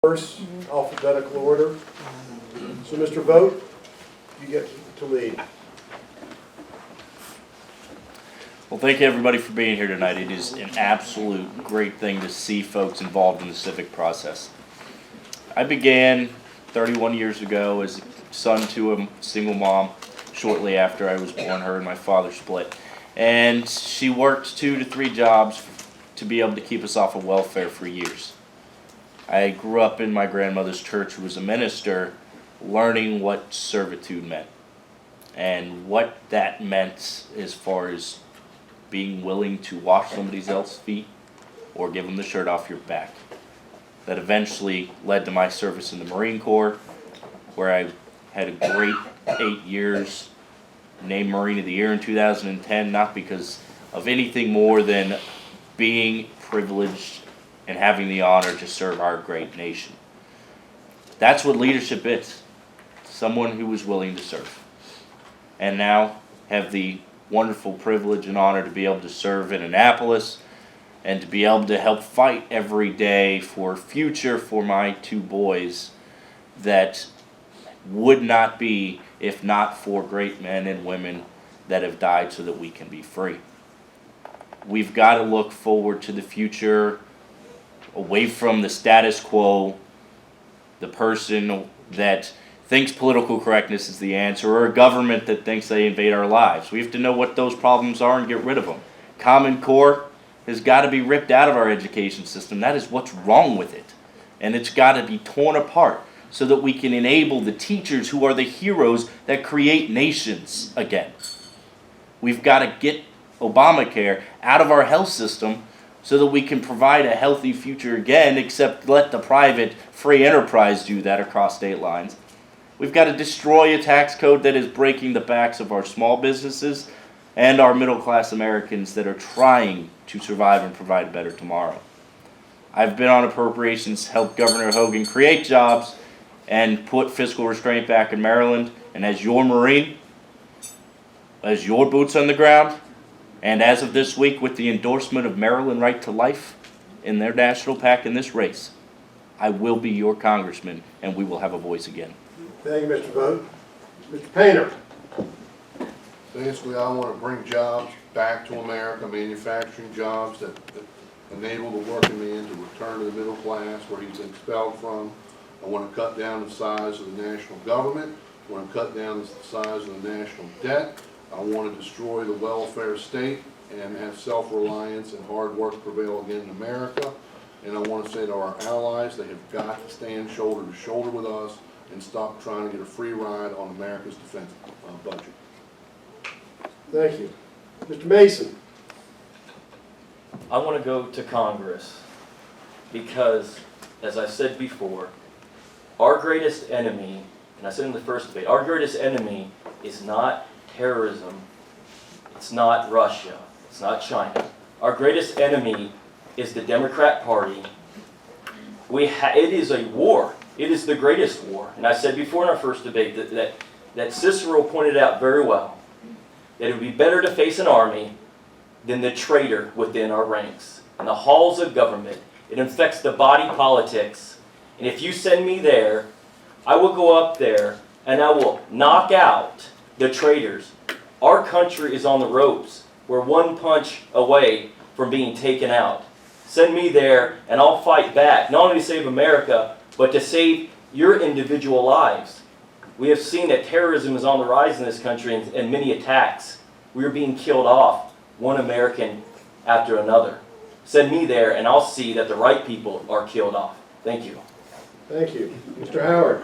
First, alphabetical order. So, Mr. Vogt, you get to lead. Well, thank you everybody for being here tonight. It is an absolute great thing to see folks involved in the civic process. I began 31 years ago as a son to a single mom shortly after I was born. Her and my father split. And she worked 2 to 3 jobs to be able to keep us off of welfare for years. I grew up in my grandmother's church, who was a minister, learning what servitude meant and what that meant as far as being willing to wash somebody else's feet or give them the shirt off your back. That eventually led to my service in the Marine Corps, where I had a great 8 years, named Marine of the Year in 2010, not because of anything more than being privileged and having the honor to serve our great nation. That's what leadership is. Someone who is willing to serve. And now have the wonderful privilege and honor to be able to serve in Annapolis and to be able to help fight every day for a future for my 2 boys that would not be if not for great men and women that have died so that we can be free. We've got to look forward to the future, away from the status quo, the person that thinks political correctness is the answer, or a government that thinks they invade our lives. We have to know what those problems are and get rid of them. Common Core has got to be ripped out of our education system. That is what's wrong with it. And it's got to be torn apart so that we can enable the teachers who are the heroes that create nations again. We've got to get Obamacare out of our health system so that we can provide a healthy future again, except let the private free enterprise do that across state lines. We've got to destroy a tax code that is breaking the backs of our small businesses and our middle-class Americans that are trying to survive and provide a better tomorrow. I've been on appropriations, helped Governor Hogan create jobs and put fiscal restraint back in Maryland. And as your Marine, as your boots on the ground, and as of this week with the endorsement of Maryland Right to Life in their national pack in this race, I will be your congressman and we will have a voice again. Thank you, Mr. Vogt. Mr. Painter. Basically, I want to bring jobs back to America, manufacturing jobs that enable the working man to return to the middle class where he's been expelled from. I want to cut down the size of the national government. I want to cut down the size of the national debt. I want to destroy the welfare state and have self-reliance and hard work prevail again in America. And I want to say to our allies, they have got to stand shoulder to shoulder with us and stop trying to get a free ride on America's defense budget. Thank you. Mr. Mason. I want to go to Congress because, as I said before, our greatest enemy, and I said in the first debate, our greatest enemy is not terrorism, it's not Russia, it's not China. Our greatest enemy is the Democrat Party. It is a war. It is the greatest war. And I said before in our first debate that Cicero pointed out very well that it would be better to face an army than the traitor within our ranks. In the halls of government, it infects the body politics. And if you send me there, I will go up there and I will knock out the traitors. Our country is on the ropes. We're one punch away from being taken out. Send me there and I'll fight back, not only to save America, but to save your individual lives. We have seen that terrorism is on the rise in this country and many attacks. We are being killed off, one American after another. Send me there and I'll see that the right people are killed off. Thank you. Thank you. Mr. Howard.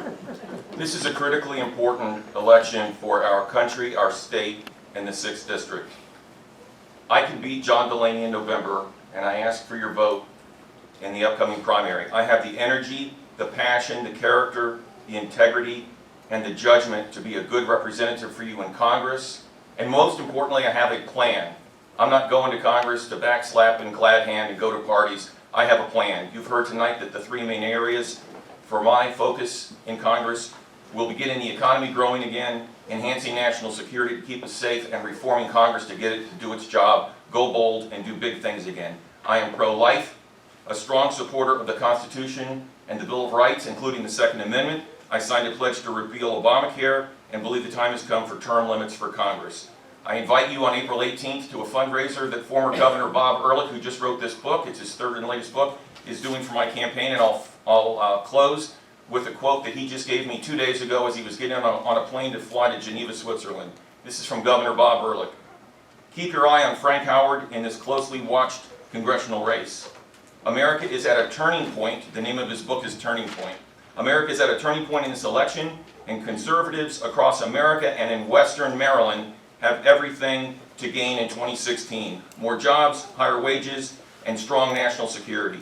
This is a critically important election for our country, our state, and the 6th District. I can beat John Delaney in November, and I ask for your vote in the upcoming primary. I have the energy, the passion, the character, the integrity, and the judgment to be a good representative for you in Congress. And most importantly, I have a plan. I'm not going to Congress to backslap and glad hand and go to parties. I have a plan. You've heard tonight that the 3 main areas for my focus in Congress will be getting the economy growing again, enhancing national security to keep us safe, and reforming Congress to get it to do its job, go bold, and do big things again. I am pro-life, a strong supporter of the Constitution and the Bill of Rights, including the Second Amendment. I signed a pledge to repeal Obamacare and believe the time has come for term limits for Congress. I invite you on April 18th to a fundraiser that former Governor Bob Ehrlich, who just wrote this book, it's his third and latest book, is doing for my campaign, and I'll close with a quote that he just gave me 2 days ago as he was getting on a plane to fly to Geneva, Switzerland. This is from Governor Bob Ehrlich. Keep your eye on Frank Howard in this closely watched congressional race. America is at a turning point. The name of his book is Turning Point. America is at a turning point in this election, and conservatives across America and in Western Maryland have everything to gain in 2016. More jobs, higher wages, and strong national security.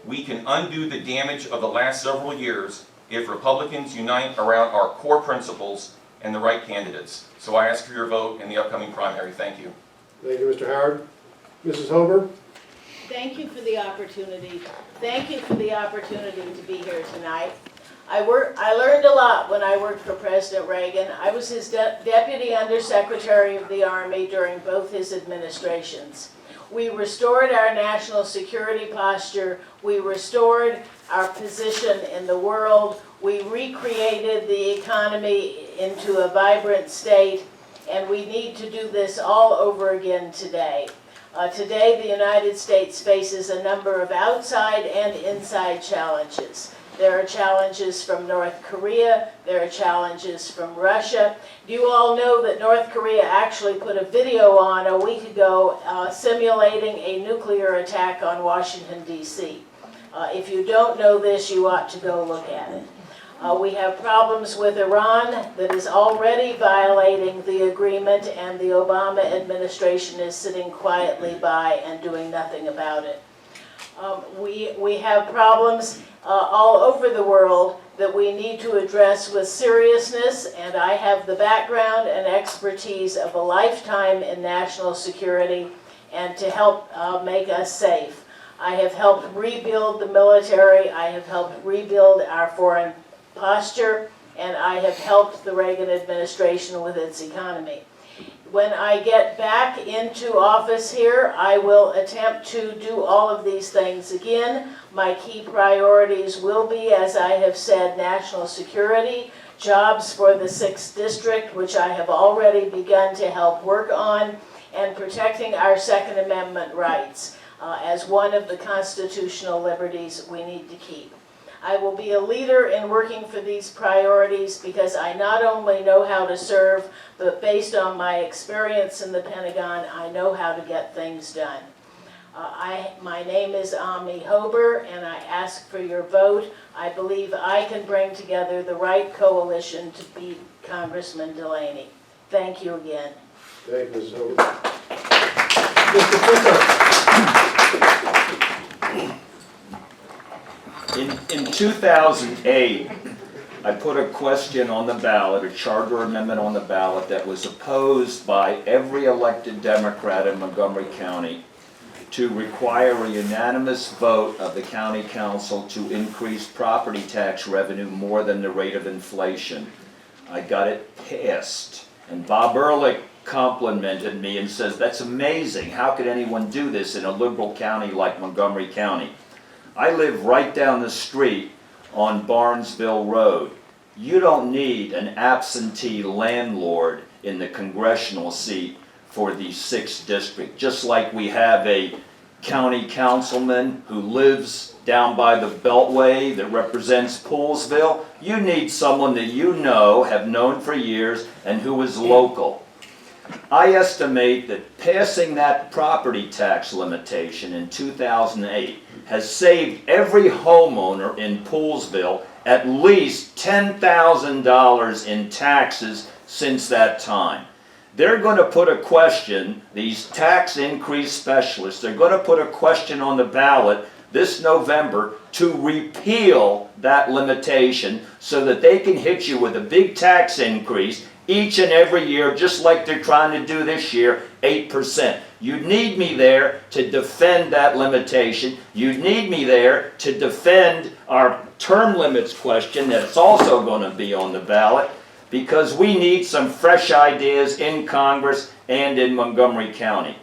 We can undo the damage of the last several years if Republicans unite around our core principles and the right candidates. So I ask for your vote in the upcoming primary. Thank you. Thank you, Mr. Howard. Mrs. Hober? Thank you for the opportunity. Thank you for the opportunity to be here tonight. I learned a lot when I worked for President Reagan. I was his Deputy Undersecretary of the Army during both his administrations. We restored our national security posture. We restored our position in the world. We recreated the economy into a vibrant state, and we need to do this all over again today. Today, the United States faces a number of outside and inside challenges. There are challenges from North Korea. There are challenges from Russia. You all know that North Korea actually put a video on a week ago simulating a nuclear attack on Washington, D.C. If you don't know this, you ought to go look at it. We have problems with Iran that is already violating the agreement, and the Obama administration is sitting quietly by and doing nothing about it. We have problems all over the world that we need to address with seriousness, and I have the background and expertise of a lifetime in national security and to help make us safe. I have helped rebuild the military, I have helped rebuild our foreign posture, and I have helped the Reagan administration with its economy. When I get back into office here, I will attempt to do all of these things again. My key priorities will be, as I have said, national security, jobs for the 6th District, which I have already begun to help work on, and protecting our Second Amendment rights as one of the constitutional liberties we need to keep. I will be a leader in working for these priorities because I not only know how to serve, but based on my experience in the Pentagon, I know how to get things done. My name is Ami Hober, and I ask for your vote. I believe I can bring together the right coalition to beat Congressman Delaney. Thank you again. Thank you, Mrs. Hober. Mr. In 2008, I put a question on the ballot, a charter amendment on the ballot that was opposed by every elected Democrat in Montgomery County to require a unanimous vote of the county council to increase property tax revenue more than the rate of inflation. I got it passed, and Bob Ehrlich complimented me and says, "That's amazing. How could anyone do this in a liberal county like Montgomery County?" I live right down the street on Barnesville Road. You don't need an absentee landlord in the congressional seat for the 6th District. Just like we have a county councilman who lives down by the Beltway that represents Poolesville, you need someone that you know, have known for years, and who is local. I estimate that passing that property tax limitation in 2008 has saved every homeowner in Poolesville at least $10,000 in taxes since that time. They're going to put a question, these tax increase specialists, they're going to put a question on the ballot this November to repeal that limitation so that they can hit you with a big tax increase each and every year, just like they're trying to do this year, 8%. You need me there to defend that limitation. You need me there to defend our term limits question that's also going to be on the ballot, because we need some fresh ideas in Congress and in Montgomery County.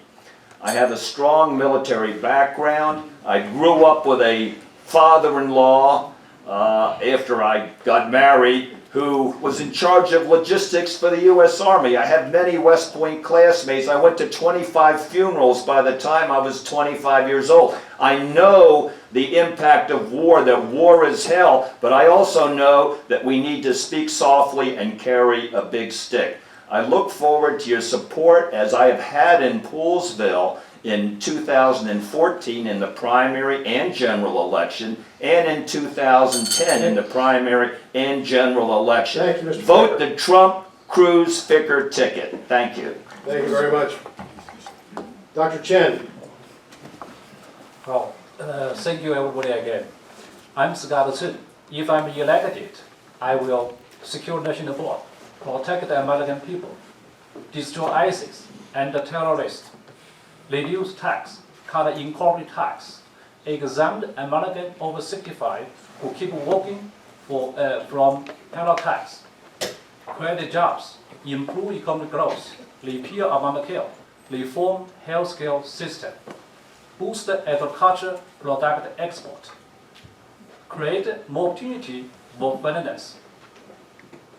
I have a strong military background. I grew up with a father-in-law after I got married, who was in charge of logistics for the U.S. Army. I have many West Point classmates. I went to 25 funerals by the time I was 25 years old. I know the impact of war, that war is hell, but I also know that we need to speak softly and carry a big stick. I look forward to your support, as I have had in Poolesville in 2014 in the primary and general election, and in 2010 in the primary and general election. Thank you, Mr. Vote Speaker. the Trump Cruz Ficker ticket. Thank you. Thank you very much. Dr. Chen. Well, thank you everybody again. I'm Scott Chen. If I'm elected, I will secure national border, protect the American people, destroy ISIS and the terrorists, reduce tax, cut incorporate tax, exempt American over 65 who keep working from penal tax, create jobs, improve economic growth, repeal Obamacare, reform healthcare system, boost agriculture product export, create more opportunity for business,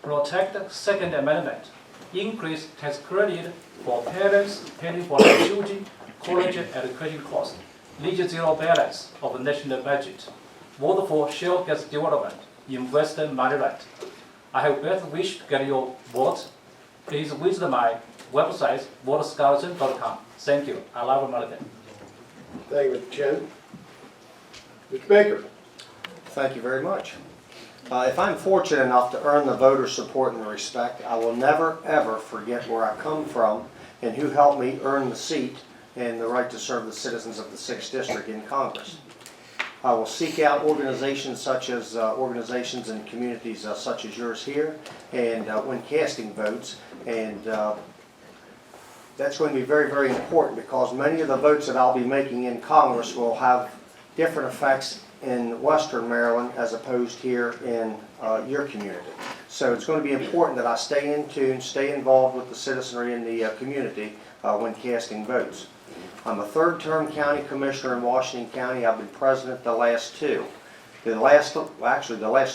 protect Second Amendment, increase tax credit for parents paying for their children college education costs, reach zero balance of the national budget, vote for shale gas development in Western Maryland. I have best wish to get your vote. Please visit my website, votescholarship.com. Thank you. I love America. Thank you, Mr. Chen. Mr. Baker. Thank you very much. If I'm fortunate enough to earn the voter support and respect, I will never, ever forget where I come from and who helped me earn the seat and the right to serve the citizens of the 6th District in Congress. I will seek out organizations such as organizations and communities such as yours here, and when casting votes, and that's going to be very, very important, because many of the votes that I'll be making in Congress will have different effects in Western Maryland as opposed here in your community. So it's going to be important that I stay in tune, stay involved with the citizenry in the community when casting votes. I'm a third-term county commissioner in Washington County. I've been president the last two. The last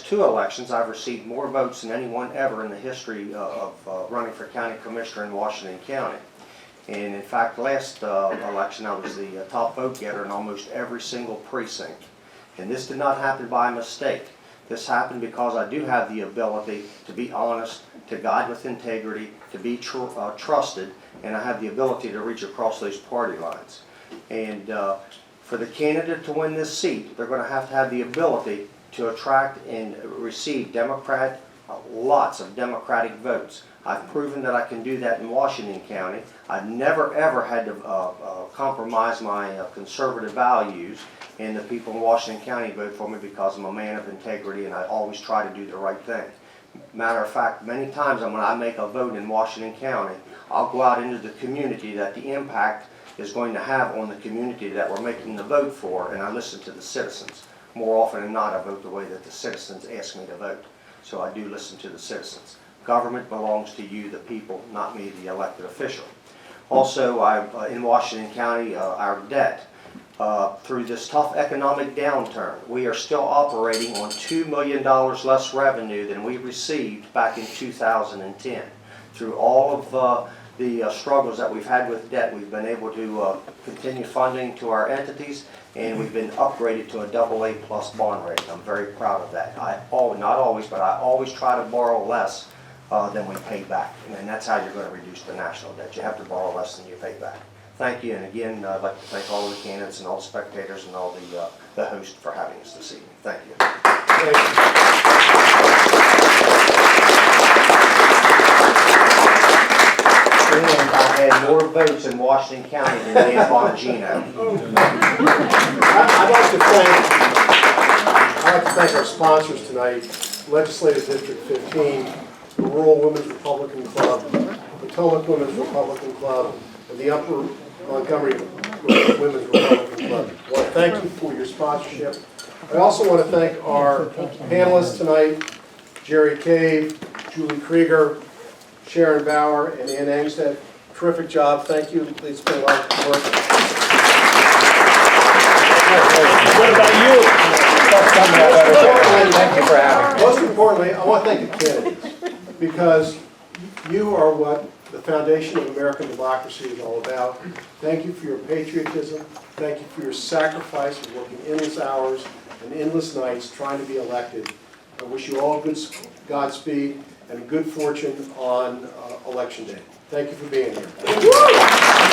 two elections, I've received more votes than anyone ever in the history of running for county commissioner in Washington County. And in fact, last election, I was the top vote getter in almost every single precinct. And this did not happen by mistake. This happened because I do have the ability to be honest, to guide with integrity, to be trusted, and I have the ability to reach across those party lines. And for the candidate to win this seat, they're going to have the ability to attract and receive lots of Democratic votes. I've proven that I can do that in Washington County. I've never ever had to compromise my conservative values, and the people in Washington County vote for me because I'm a man of integrity and I always try to do the right thing. Matter of fact, many times when I make a vote in Washington County, I'll go out into the community that the impact is going to have on the community that we're making the vote for, and I listen to the citizens. More often than not, I vote the way that the citizens ask me to vote. So I do listen to the citizens. Government belongs to you, the people, not me, the elected official. Also, in Washington County, our debt, through this tough economic downturn, we are still operating on $2 million less revenue than we received back in 2010. Through all of the struggles that we've had with debt, we've been able to continue funding to our entities, and we've been upgraded to a AA+ bond rating. I'm very proud of that. Not always, but I always try to borrow less than we pay back, and that's how you're going to reduce the national debt. You have to borrow less than you pay back. Thank you, and again, I'd like to thank all of the candidates and all the spectators and all the hosts for having us this evening. Thank you. Thank you. And I had more votes in Washington County than Dan Bongino. I'd like to thank our sponsors tonight, Legislative District 15, the Rural Women's Republican Club, the Potomac Women's Republican Club, and the Upper Montgomery Women's Republican Club. I want to thank you for your sponsorship. I also want to thank our panelists tonight, Jerry Cave, Julie Krieger, Sharon Bauer, and Ann Engstedt. Terrific job. Thank you. It's been a lot of work. What about you? Thank you for having me. Most importantly, I want to thank the candidates, because you are what the foundation of American democracy is all about. Thank you for your patriotism. Thank you for your sacrifice of working endless hours and endless nights trying to be elected. I wish you all good Godspeed and good fortune on Election Day. Thank you for being here.